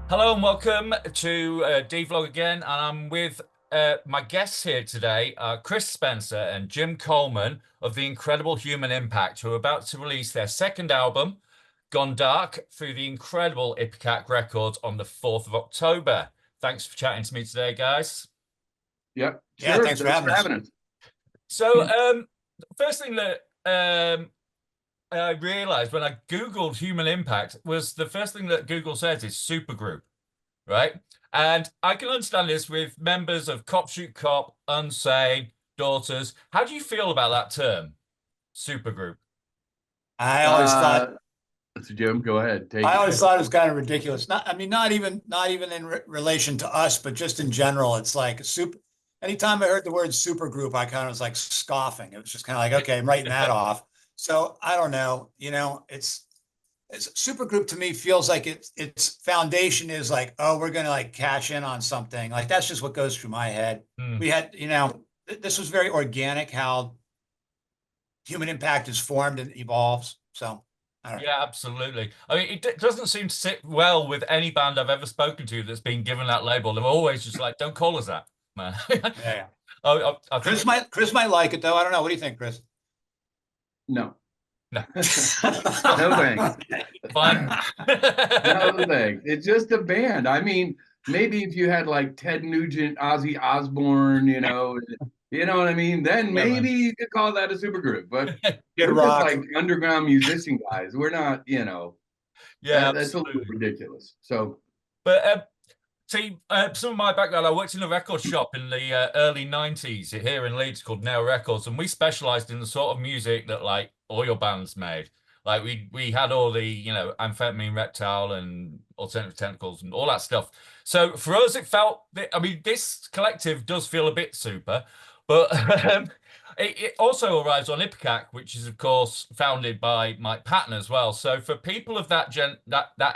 Hello and welcome to D-Vlog again, and I'm with my guests here today, Chris Spencer and Jim Coleman of the Incredible Human Impact, who are about to release their second album, Gone Dark, through the incredible Ipecac Records on the 4th of October. Thanks for chatting to me today, guys. Yep, Yeah, sure. thanks for Thanks having for us. having us. So, first thing that I realized when I Googled Human Impact was the first thing that Google says is supergroup. Right? And I can understand this with members of Cop Shoot Cop, Unsane, Daughters. How do you feel about that term, supergroup? I always thought Uh, so Jim, go ahead. Take I it. always thought it was kind of ridiculous. Not, I mean, not even in relation to us, but just in general. It's like a super. Anytime I heard the word super group, I kind of was like scoffing. It was just kind of like, okay, I'm writing that off. So I don't know. It's super group to me feels like its foundation is like, oh, we're gonna like cash in on something. Like that's just what goes through my head. Hmm. We had, this was very organic how human impact is formed and evolves. So I don't know. Yeah, absolutely. I mean, it doesn't seem to sit well with any band I've ever spoken to that's been given that label. They're always just like, don't call us that, man. Yeah, yeah. I think, Chris might like it though. I don't know. What do you think, Chris? No, no, no thanks. Okay. fine. No thanks. It's just a band. I mean, maybe if you had like Ted Nugent, Ozzy Osbourne, you know what I mean, then Yeah, maybe man. you could call that a supergroup. But Kid we're just Rock. like underground musician guys. We're not, Yeah, that's a little absolutely. ridiculous. So But see, some of my background, I worked in a record shop in the early 90s here in Leeds called Nail Records, and we specialized in the sort of music that like all your bands made. Like we had all the, Amphetamine Reptile and Alternative Tentacles and all that stuff. So for us, it felt that, I mean, this collective does feel a bit super, but it also arrives on Ipecac, which is of course founded by Mike Patton as well. So for people of that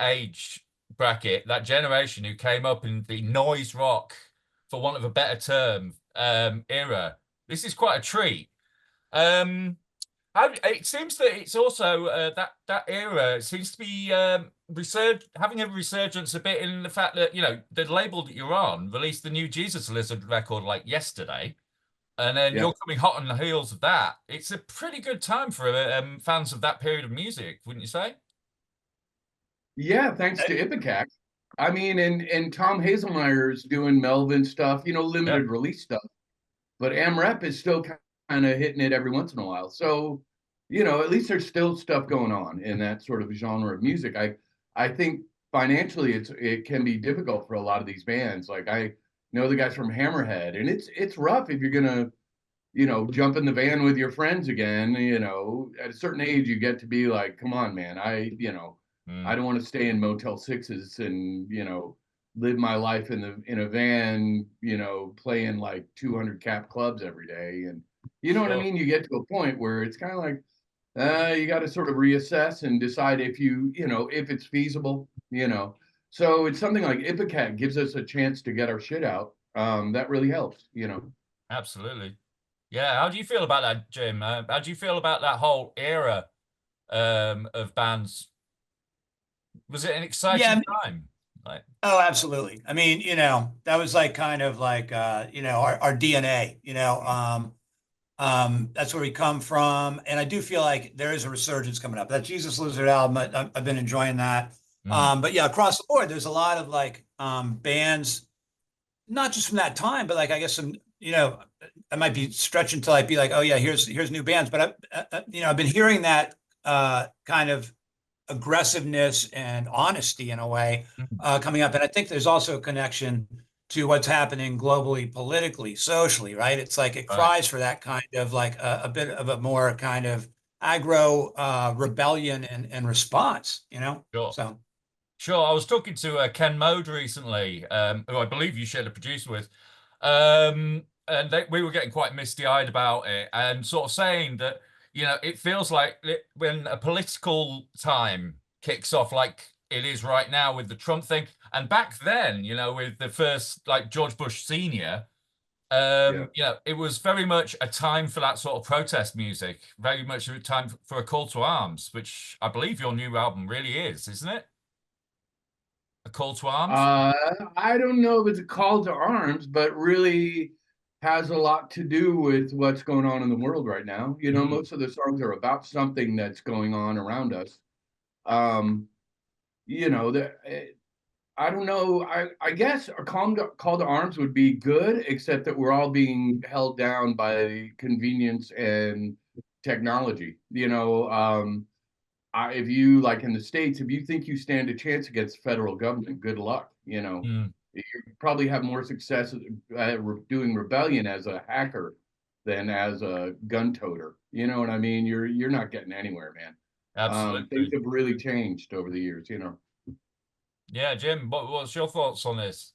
age bracket, that generation who came up in the noise rock, for want of a better term, era. This is quite a treat. It seems that it's also that era seems to be having a resurgence a bit in the fact that the label that you're on released the new Jesus Lizard record like yesterday, and then yeah. you're coming hot on the heels of that. It's a pretty good time for fans of that period of music, wouldn't you say? Yeah, thanks to Ipecac. I mean, and Tom Hazelmeyer's doing Melvin stuff, Yeah, limited release stuff. But AmRep is still kind of hitting it every once in a while. So, at least there's still stuff going on in that sort of genre of music. I think financially it can be difficult for a lot of these bands. Like I know the guys from Hammerhead, and it's rough if you're gonna, jump in the van with your friends again. At a certain age you get to be like, come on, man, I mm, don't want to stay in Motel Sixes and, live my life in a van, playing like 200 cap clubs every day. And you know what I sure. mean? You get to a point where it's kind of like, you got to sort of reassess and decide if if it's feasible, So it's something like Ipecac gives us a chance to get our shit out. That really helps. Absolutely. Yeah. How do you feel about that, Jim? How do you feel about that whole era of bands? Was it an exciting Yeah. time? Like, Oh, absolutely. I mean, that was like kind of like our DNA, that's where we come from. And I do feel like there is a resurgence coming up. That Jesus Lizard album, I've been enjoying that. mm, But yeah, across the board, there's a lot of like bands, not just from that time, but like I guess some, I might be stretching to like be like, oh yeah, here's new bands. But I've been hearing that kind of aggressiveness and honesty in a way mm, coming up. And I think there's also a connection to what's happening globally, politically, socially, right? It's like it right. cries for that kind of like a bit of a more kind of aggro rebellion and response. Sure. So Sure. I was talking to Ken Mode recently, who I believe you shared a producer with. And we were getting quite misty-eyed about it and sort of saying that, it feels like when a political time kicks off like it is right now with the Trump thing, and back then, with the first like George Bush Senior, Yeah. it was very much a time for that sort of protest music, very much a time for a call to arms, which I believe your new album really is, isn't it? A call to arms? I don't know if it's a call to arms, but really has a lot to do with what's going on in the world right now. You know, most of the songs are about something that's going on around us. Um, you know, I don't know. I guess a call to arms would be good, except that we're all being held down by convenience and technology. You know, if you like in the States, if you think you stand a chance against the federal government, good luck. You know, you probably have more success doing rebellion as a hacker than as a gun toter. You know what I mean? You're not getting anywhere, man. Things Absolutely. have really changed over the years, you know. Yeah, Jim, what's your thoughts on this?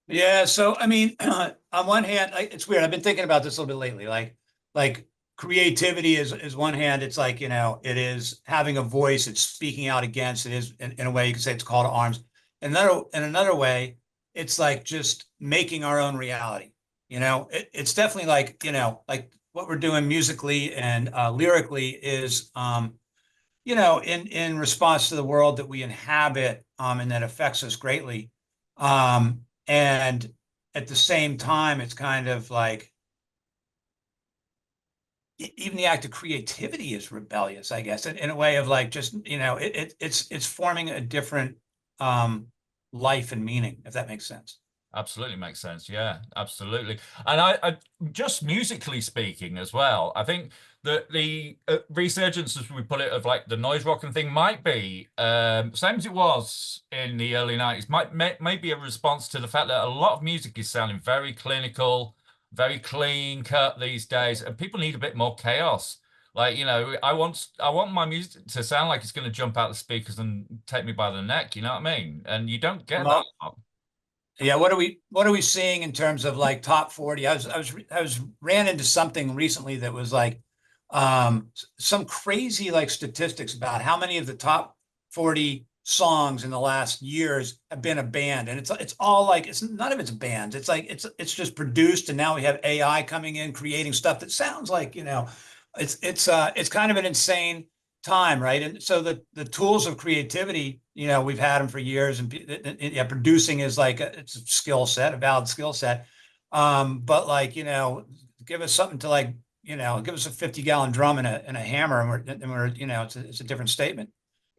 Yeah, so I mean, on one hand, it's weird. I've been thinking about this a little bit lately. Like creativity is one hand. It's like, you know, it is having a voice. It's speaking out against. It is in a way you could say it's a call to arms. In another way, it's like just making our own reality. You know, it's definitely like, you know, like what we're doing musically and lyrically is, you know, in response to the world that we inhabit, and that affects us greatly. And at the same time, it's kind of like even the act of creativity is rebellious, I guess, in a way of like just, you know, it's forming a different life and meaning, if that makes sense. Absolutely makes sense. Yeah, absolutely. And I just musically speaking as well, I think that the resurgence, as we put it, of like the noise rock and thing might be same as it was in the early 90s, may be a response to the fact that a lot of music is sounding very clinical, very clean cut these days, and people need a bit more chaos. Like, you know, I want my music to sound like it's going to jump out the speakers and take me by the neck, you know what I mean? And you don't get that. Well, yeah, what are we seeing in terms of like top 40? I was ran into something recently that was like some crazy like statistics about how many of the top 40 songs in the last years have been a band. And it's all like it's none of it's bands. It's like it's just produced, and now we have AI coming in creating stuff that sounds like, you know, it's kind of an insane time, right? And so the tools of creativity, you know, we've had them for years, and yeah, producing is like it's a skill set, a valid skill set. But like, you know, give us something to like, you know, give us a 50-gallon drum and a hammer, and we're you know, it's a different statement.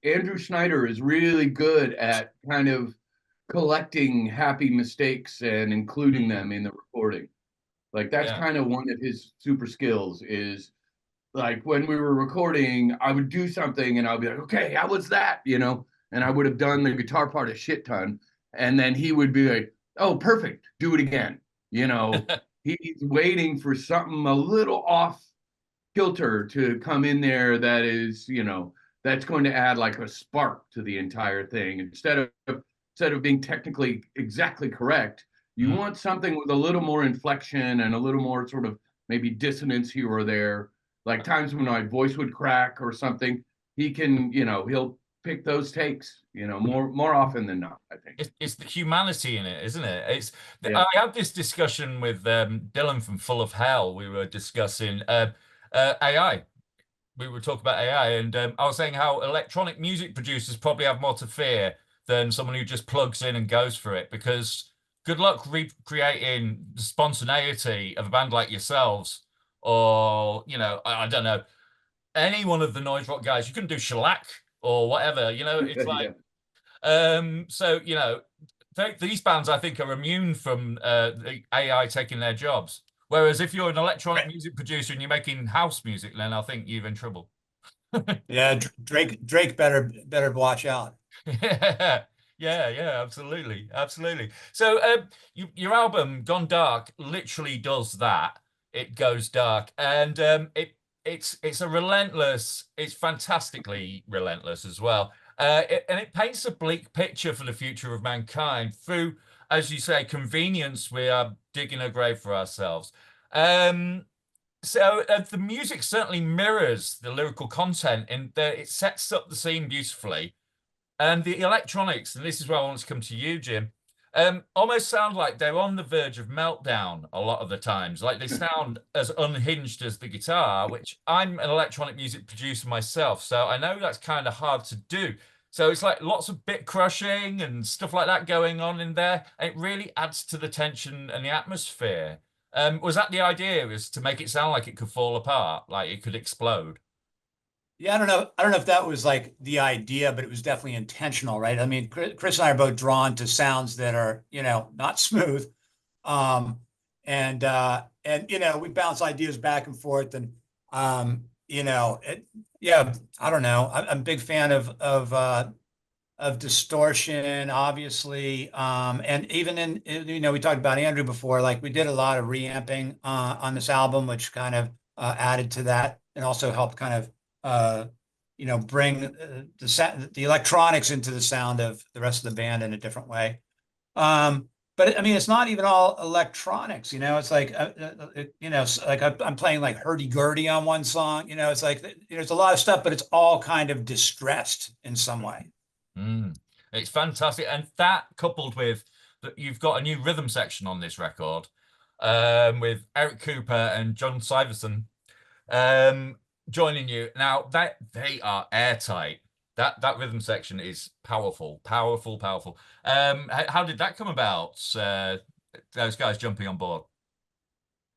Andrew Schneider is really good at kind of collecting happy mistakes and including them in the recording. Like that's Yeah. kind of one of his super skills is like when we were recording, I would do something and I'll be like, okay, how was that? You know, and I would have done the guitar part a shit ton. And then he would be like, oh, perfect, do it again. You know, he's waiting for something a little off kilter to come in there that is, you know, that's going to add like a spark to the entire thing. Instead of being technically exactly correct, you want something with a little more inflection and a little more sort of maybe dissonance here or there. Like times when my voice would crack or something, he can, you know, he'll pick those takes, you know, more often than not, I think. It's the humanity in it, isn't it? Yeah. I had this discussion with Dylan from Full of Hell. We were discussing AI. We were talking about AI, and I was saying how electronic music producers probably have more to fear than someone who just plugs in and goes for it. Because good luck recreating the spontaneity of a band like yourselves, or you know, I don't know, any one of the noise rock guys. You can do shellac or whatever. You know, it's like. Yeah. So you know, these bands I think are immune from the AI taking their jobs. Whereas if you're an electronic music producer and you're making house music, then I think you're in trouble. Yeah, Drake better watch out. Yeah, yeah, absolutely, absolutely. So, your album Gone Dark literally does that. It goes dark, and it's a relentless. It's fantastically relentless as well. And it paints a bleak picture for the future of mankind through, as you say, convenience. We are digging a grave for ourselves. Um, so the music certainly mirrors the lyrical content, and it sets up the scene beautifully. And the electronics, and this is where I want to come to you, Jim, almost sound like they're on the verge of meltdown a lot of the times. Like they sound as unhinged as the guitar, which I'm an electronic music producer myself, so I know that's kind of hard to do. So it's like lots of bit crushing and stuff like that going on in there. And it really adds to the tension and the atmosphere. Was that the idea, was to make it sound like it could fall apart, like it could explode? Yeah, I don't know. I don't know if that was like the idea, but it was definitely intentional, right? I mean, Chris and I are both drawn to sounds that are, not smooth. Um, and we bounce ideas back and forth and yeah, I don't know. I'm a big fan of distortion, obviously. And even we talked about Andrew before, like we did a lot of reamping on this album, which kind of added to that and also helped kind of bring the electronics into the sound of the rest of the band in a different way. But I mean, it's not even all electronics, it's like, like I'm playing like hurdy-gurdy on one song, it's like, it's a lot of stuff, but it's all kind of distressed in some way. Mm. It's fantastic. And that coupled with that, you've got a new rhythm section on this record, with Eric Cooper and John Syverson joining you. Now that they are airtight. That rhythm section is powerful, powerful, powerful. How did that come about? Those guys jumping on board.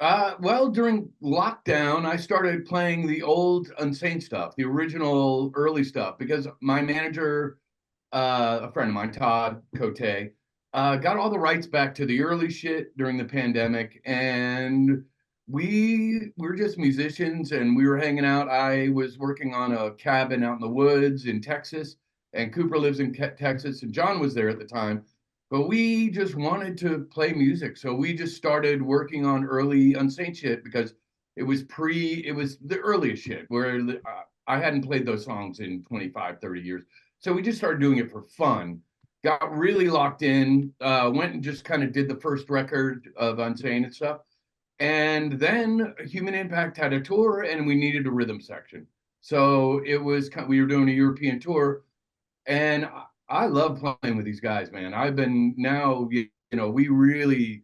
Well, during lockdown, I started playing the old Unsane stuff, the original early stuff, because my manager, a friend of mine, Todd Cote, got all the rights back to the early shit during the pandemic, and we were just musicians and we were hanging out. I was working on a cabin out in the woods in Texas, and Cooper lives in Texas, and John was there at the time. But we just wanted to play music, so we just started working on early Unsane shit because it was the earliest shit where I hadn't played those songs in 25, 30 years. So we just started doing it for fun. Got really locked in, went and just kind of did the first record of Unsane and stuff. And then Human Impact had a tour and we needed a rhythm section. So we were doing a European tour, and I love playing with these guys, man. I've been now, we really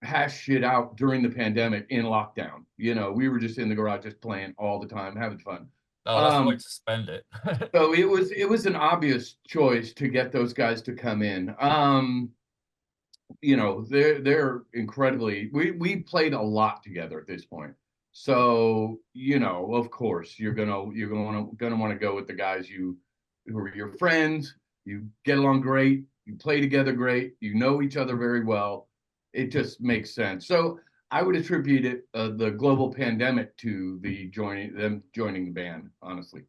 hashed shit out during the pandemic in lockdown. We were just in the garage, just playing all the time, having fun. Oh, that's the way to spend it. So it was an obvious choice to get those guys to come in. They're incredibly, we played a lot together at this point. So, of course you're gonna want to go with the guys who are your friends, you get along great, you play together great, you know each other very well. It just makes sense. So I would attribute it, the global pandemic, to them joining the band, honestly.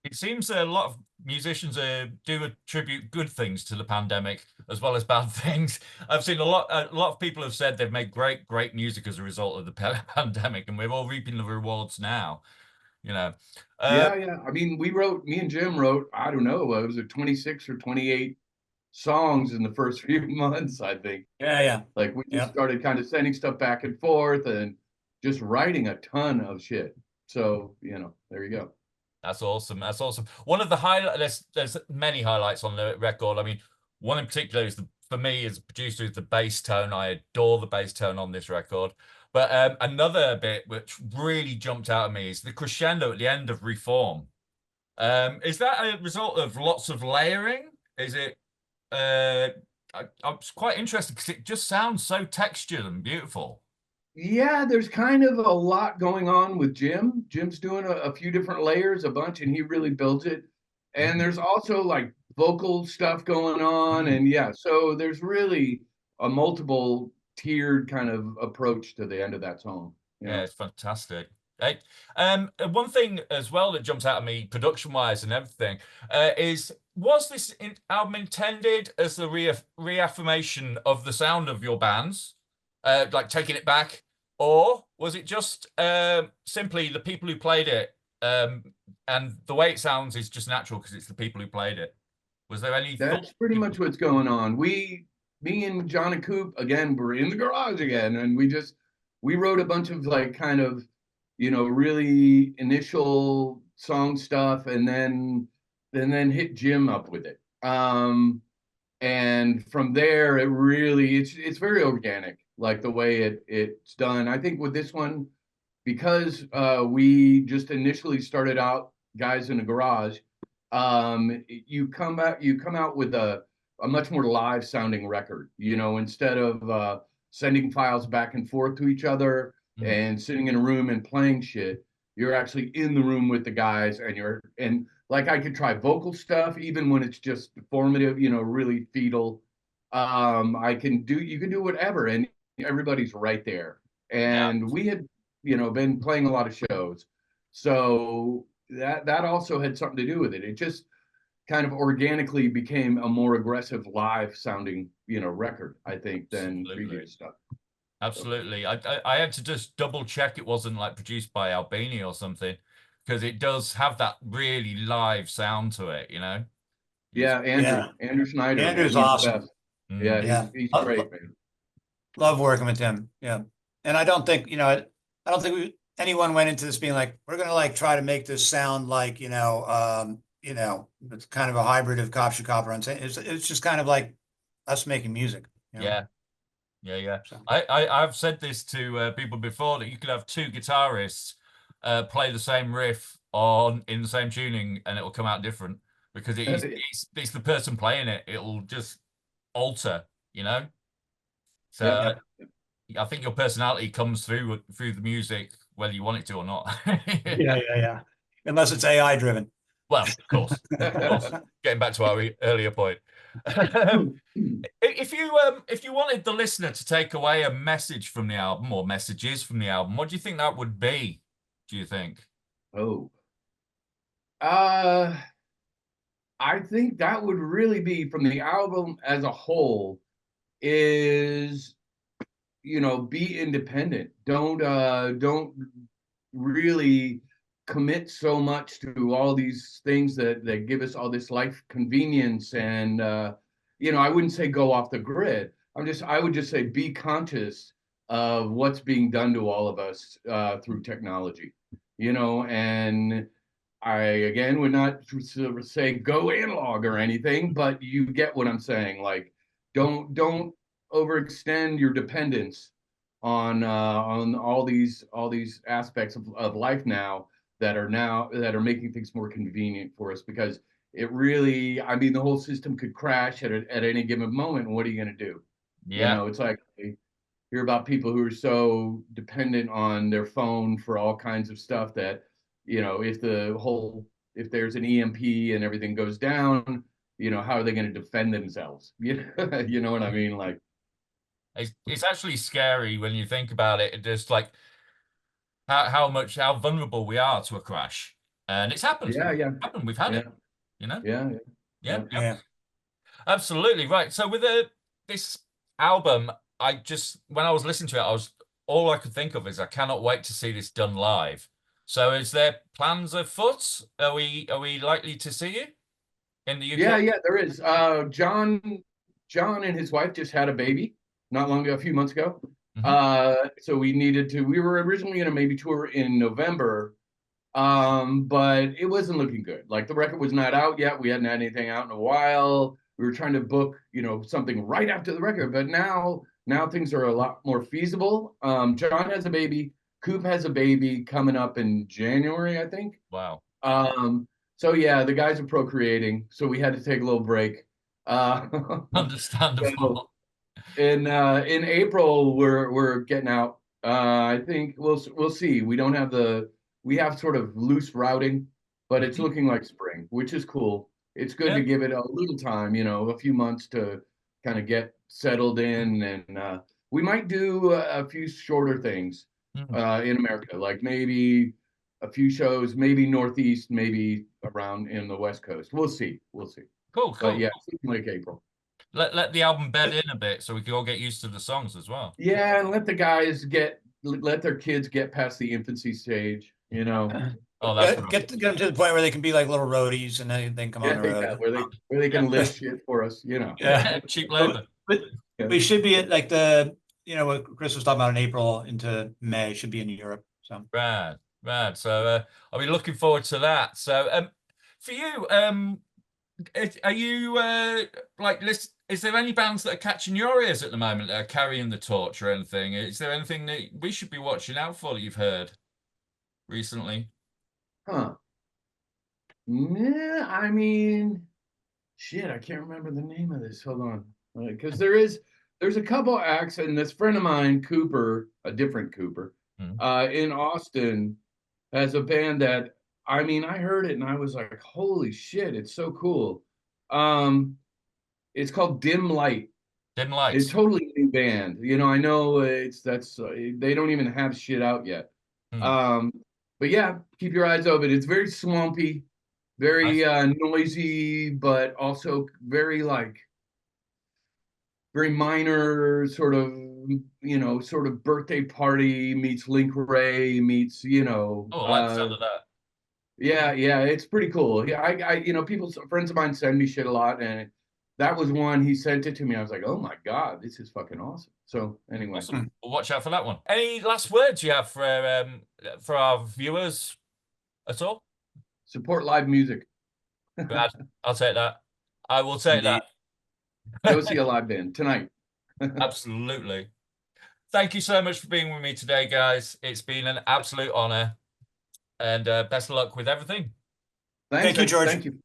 It seems a lot of musicians do attribute good things to the pandemic as well as bad things. I've seen a lot of people have said they've made great music as a result of the pandemic, and we're all reaping the rewards now. Yeah. I mean, me and Jim wrote, I don't know, it was 26 or 28 songs in the first few months, I think. Yeah. Like we just started kind of sending stuff back and forth and just writing a ton of shit. So, there you go. That's awesome. That's awesome. One of the highlights, there's many highlights on the record. I mean, one in particular is for me as a producer is the bass tone. I adore the bass tone on this record. But another bit which really jumped out at me is the crescendo at the end of Reform. Is that a result of lots of layering? Is it? I was quite interested because it just sounds so textured and beautiful. Yeah, there's kind of a lot going on with Jim. Jim's doing a few different layers, a bunch, and he really builds it. And there's also like vocal stuff going on. And yeah, so there's really a multiple tiered kind of approach to the end of that song. Yeah, it's fantastic. Right. One thing as well that jumps out at me, production-wise and everything, was this album intended as the reaffirmation of the sound of your bands, like taking it back, or was it just simply the people who played it, and the way it sounds is just natural because it's the people who played it? Was there any? That's pretty much what's going on. Me and John and Coop again were in the garage again, and we wrote a bunch of like kind of really initial song stuff, and then hit Jim up with it. And from there, it's very organic, like the way it's done. I think with this one, because we just initially started out guys in a garage, you come out with a much more live sounding record, instead of sending files back and forth to each other and sitting in a room and playing shit. You're actually in the room with the guys, and like I could try vocal stuff even when it's just formative, really fetal. You can do whatever, and everybody's right there. And we had, been playing a lot of shows, so that also had something to do with it. It just kind of organically became a more aggressive live sounding, record, I think, than previous stuff. Absolutely. I had to just double check it wasn't like produced by Albini or something, because it does have that really live sound to it, Yeah, Andrew Schneider. Andrew's man, awesome. Yeah, he's great, man. Love working with him. Yeah. And I don't think, I don't think anyone went into this being like, we're going to like try to make this sound like, it's kind of a hybrid of Cop Should Cop Run. It's just kind of like us making music. Yeah. So. I've said this to people before, that you could have two guitarists play the same riff in the same tuning and it will come out different, because it's the person playing it. It'll just alter, So I think your personality comes through the music, whether you want it to or not. Yeah. Unless it's AI driven. Well, of course. Getting back to our earlier point. If you wanted the listener to take away a message from the album, or messages from the album, what do you think that would be? Do you think? I think that would really be, from the album as a whole, is, be independent. Don't really commit so much to all these things that give us all this life convenience. And I wouldn't say go off the grid. I would just say be conscious of what's being done to all of us through technology, and I, again, would not say go analog or anything, but you get what I'm saying. Like, don't overextend your dependence on all these aspects of life now that are making things more convenient for us, because it really, the whole system could crash at any given moment. And what are you going to do? Yeah. It's like, I hear about people who are so dependent on their phone for all kinds of stuff that, if there's an EMP and everything goes down, how are they going to defend themselves? You know what I mean? Like, it's actually scary when you think about it. Just like how vulnerable we are to a crash, and it's happened. Yeah. Happened. We've had it. Yeah. Absolutely right. So with this album, when I was listening to it, all I could think of is I cannot wait to see this done live. So is there plans afoot? Are we likely to see you in the UK? Yeah, there is. John and his wife just had a baby not long ago, a few months ago. So we were originally going to maybe tour in November, but it wasn't looking good. Like, the record was not out yet. We hadn't had anything out in a while. We were trying to book, something right after the record, but now things are a lot more feasible. John has a baby. Coop has a baby coming up in January, I think. Wow. So yeah, the guys are procreating, so we had to take a little break. Understandable. So in April, we're getting out. I think we'll see. We have sort of loose routing, but it's looking like spring, which is cool. It's good to give it a little time, a few months to kind of get settled in, and we might do a few shorter things in America, like maybe a few shows, maybe Northeast, maybe around in the West Coast. We'll see. Cool. But yeah, like April. Let the album bed in a bit so we can all get used to the songs as well. Yeah, and let the guys let their kids get past the infancy stage, Oh, that's get them to the point where they can be like little roadies and then they can come on the road. Yeah, where they can lift shit for us, Yeah, cheap labor. But we should be at like what Chris was talking about in April into May should be in Europe. So Rad. So I'll be looking forward to that. So for you, are you is there any bands that are catching your ears at the moment that are carrying the torch or anything? Is there anything that we should be watching out for that you've heard recently? Yeah, I mean, shit, I can't remember the name of this. Hold on, because there's a couple acts, and this friend of mine, Cooper, a different Cooper, Hmm. in Austin, has a band that I mean, I heard it and I was like, holy shit, it's so cool. Um, it's called Dim Light. Dim It's Lights. totally new band. You know, I know they don't even have shit out yet. Hmm. Um, but yeah, keep your eyes open. It's very swampy, very Nice. noisy, but also very like very minor sort of sort of birthday party meets Link Ray meets Oh, I like the sound of that. yeah, it's pretty cool. Yeah, people, friends of mine send me shit a lot, and that was one. He sent it to me. I was like, oh my god, this is fucking awesome. So anyway, Awesome. We'll watch out for that one. Any last words you have for our viewers at all? support live music. Brad, I'll take that. I will take Indeed. that. Go see a live band tonight. Absolutely. Thank you so much for being with me today, guys. It's been an absolute honor, and best of luck with everything. Thanks. Thank you, George. Thank you.